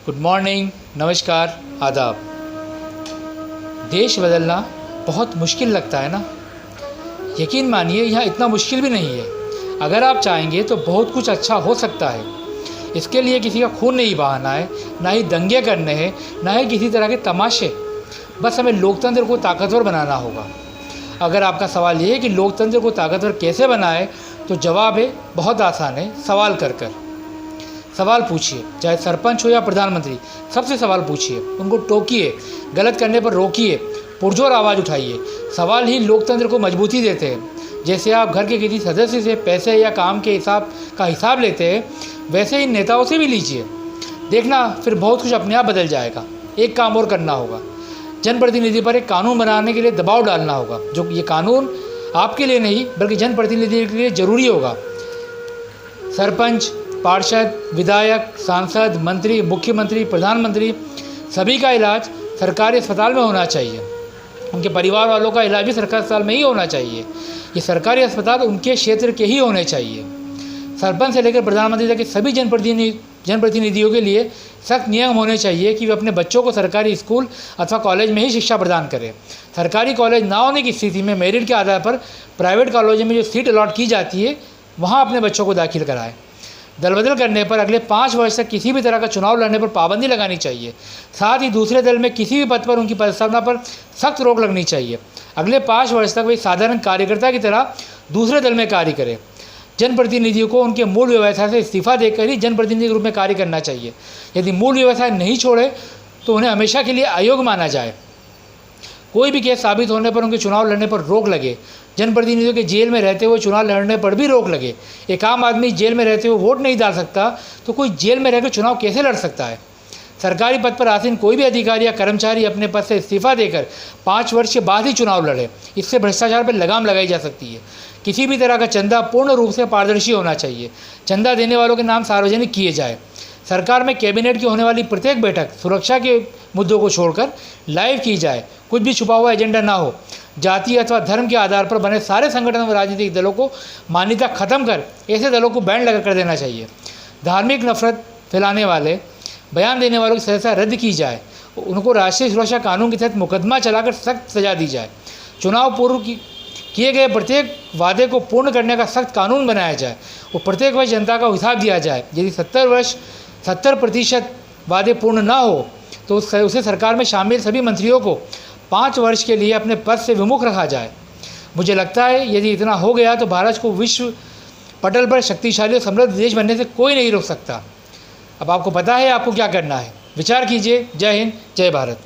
Good morning, नमस्कार, आदाब। देश बदलना बहुत मुश्किल लगता है ना। यकीन मानिए यहाँ इतना मुश्किल भी नहीं है। अगर आप चाहेंगे तो बहुत कुछ अच्छा हो सकता है। इसके लिए किसी का खून नहीं बहाना है, ना ही दंगे करने हैं, ना ही किसी तरह के तमाशे। बस हमें लोकतंत्र को ताकतवर बनाना होगा। अगर आपका सवाल ये है कि लोकतंत्र को ताकतवर कैसे बनाए, तो जवाब है बहुत आसान है, सवाल कर कर। सवाल पूछिए, चाहे सरपंच हो या प्रधानमंत्री, सबसे सवाल पूछिए, उनको टोकिए, गलत करने पर रोकिए, पुरजोर आवाज़ उठाइए। सवाल ही लोकतंत्र को मजबूती देते हैं। जैसे आप घर के किसी सदस्य से पैसे या काम के हिसाब लेते हैं, वैसे ही नेताओं से भी लीजिए। देखना फिर बहुत कुछ अपने आप बदल जाएगा। एक काम और करना होगा, जनप्रतिनिधि पर एक कानून बनाने के लिए दबाव डालना होगा। जो ये कानून आपके लिए नहीं बल्कि जनप्रतिनिधि के लिए ज़रूरी होगा। सरपंच, पार्षद, विधायक, सांसद, मंत्री, मुख्यमंत्री, प्रधानमंत्री, सभी का इलाज सरकारी अस्पताल में होना चाहिए। उनके परिवार वालों का इलाज भी सरकारी अस्पताल में ही होना चाहिए। ये सरकारी अस्पताल उनके क्षेत्र के ही होने चाहिए। सरपंच से लेकर प्रधानमंत्री तक के सभी जनप्रतिनिधियों के लिए सख्त नियम होने चाहिए कि वे अपने बच्चों को सरकारी स्कूल अथवा कॉलेज में ही शिक्षा प्रदान करें। सरकारी कॉलेज ना होने की स्थिति में मेरिट के आधार पर प्राइवेट कॉलेजों में जो सीट अलॉट की जाती है, वहाँ अपने बच्चों को दाखिल कराएं। दल बदल करने पर अगले 5 वर्ष तक किसी भी तरह का चुनाव लड़ने पर पाबंदी लगानी चाहिए। साथ ही दूसरे दल में किसी भी पद पर उनकी पदस्थापना पर सख्त रोक लगनी चाहिए। अगले 5 वर्ष तक वे साधारण कार्यकर्ता की तरह दूसरे दल में कार्य करें। जनप्रतिनिधियों को उनके मूल व्यवसाय से इस्तीफा देकर ही जनप्रतिनिधि के रूप में कार्य करना चाहिए। यदि मूल व्यवसाय नहीं छोड़े तो उन्हें हमेशा के लिए अयोग्य माना जाए। कोई भी केस साबित होने पर उनके चुनाव लड़ने पर रोक लगे। जनप्रतिनिधियों के जेल में रहते हुए चुनाव लड़ने पर भी रोक लगे। एक आम आदमी जेल में रहते हुए वोट नहीं डाल सकता, तो कोई जेल में रहकर चुनाव कैसे लड़ सकता है। सरकारी पद पर आसीन कोई भी अधिकारी या कर्मचारी अपने पद से इस्तीफा देकर 5 वर्ष के बाद ही चुनाव लड़े। इससे भ्रष्टाचार पर लगाम लगाई जा सकती है। किसी भी तरह का चंदा पूर्ण रूप से पारदर्शी होना चाहिए। चंदा देने वालों के नाम सार्वजनिक किए जाए। सरकार में कैबिनेट की होने वाली प्रत्येक बैठक सुरक्षा के मुद्दों को छोड़कर लाइव की जाए। कुछ भी छुपा हुआ एजेंडा ना हो। जाति अथवा धर्म के आधार पर बने सारे संगठन व राजनीतिक दलों को मान्यता खत्म कर ऐसे दलों को बैन लगा कर देना चाहिए। धार्मिक नफरत फैलाने वाले बयान देने वालों की सदस्यता रद्द की जाए। उनको राष्ट्रीय सुरक्षा कानून के तहत मुकदमा चलाकर सख्त सजा दी जाए। चुनाव पूर्व किए गए प्रत्येक वादे को पूर्ण करने का सख्त कानून बनाया जाए और प्रत्येक वर्ष जनता का हिसाब दिया जाए। यदि 70% वादे पूर्ण ना हो तो उसे सरकार में शामिल सभी मंत्रियों को 5 वर्ष के लिए अपने पद से विमुख रखा जाए। मुझे लगता है यदि इतना हो गया तो भारत को विश्व पटल पर शक्तिशाली और समृद्ध देश बनने से कोई नहीं रोक सकता। अब आपको पता है आपको क्या करना है। विचार कीजिए। जय हिंद, जय भारत।